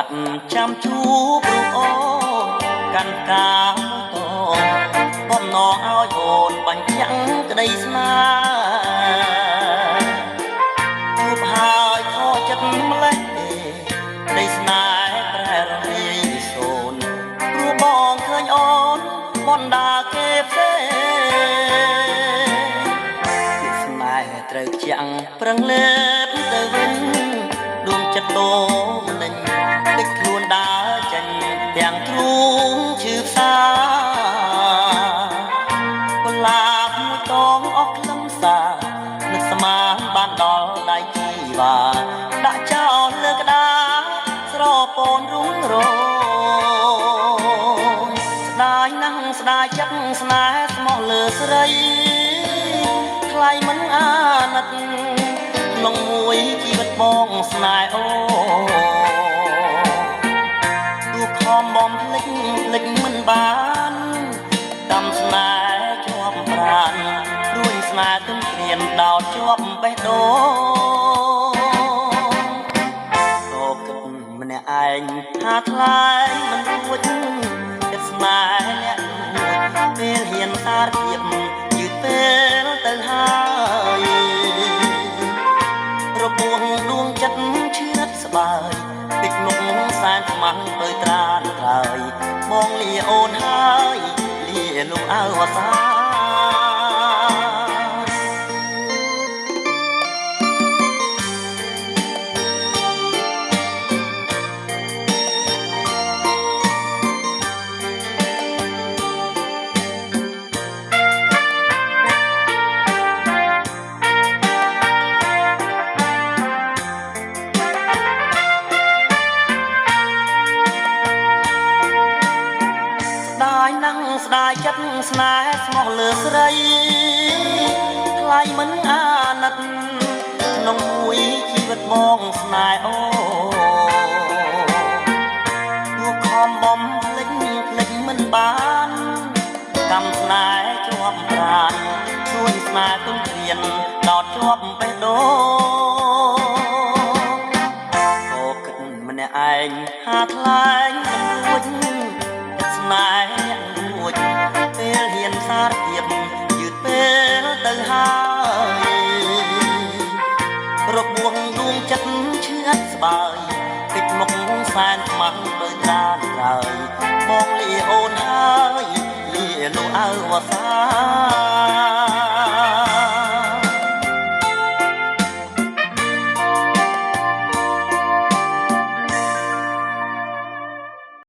ប់ចាំជួបរូបអូនកាន់កាមតបំណងឲ្យអូនបញ្ចាំងក្តីស្នេហ៍ជួបហើយខកចិត្តម្លេះក្តីស្នេហ៍ប្រែរលាយសូនព្រោះបងឃើញអូនបណ្ដាគេផ្សេងស្នេហ៍ត្រូវចាំងប្រឹងលើកទៅវិញដួងចិត្តតោម្លេញដឹកខ្លួនដើរចេញទាំងទ្រូងឈឺផ្សាបន្លាបមួយតងអស់ខ្លឹមសារនឹកស្មានបានដល់ដៃជីវ៉ាដាក់ចោលលើក្តារស្រពោនរុងរងស្ដាយណាស់ស្ដាយចិត្តស្នេហ៍ស្មោះលើស្រីថ្លៃមិនអាណិតក្នុងមួយជីវិតបងស្នេហ៍អូទូខំបំភ្លេចមិនបានតាមស្នេហ៍ជាប់ប្រាណរួញស្នេហ៍ទុំព្រានដោតជាប់បេះដូងក៏គិតម្នាក់ឯងថាថ្លៃមិនរួចចិត្តស្នេហ៍អ្នកពេលហ៊ានសារភាពយឺតពេលទៅហើយរបួងដួងចិត្តឈឺស្បើយតិចមុខសែនខ្មាំងទៅត្រានត្រើយបងលាអូនហើយលាលោកអើវសាស្ដាយចិត្តស្នេហ៍ស្មោះលើស្រីថ្លៃមិនអាណិតក្នុងមួយជីវិតបងស្នេហ៍អូទូខំបំភ្លេចមិនបានកម្មស្នេហ៍ជាប់ប្រាណជួញស្នេហ៍ទុំព្រានដោតជាប់បេះដូងក៏គិតម្នាក់ឯងហាថ្លែងមិនរួចស្នេហ៍ពេលហ៊ានសារភាពយឺតពេលទៅហើយរបួងដួងចិត្តឈឺស្បើយតិចមុខសែនខ្មាំងទៅត្រានត្រើយបងលាអូនហើយលាលោកអើវសា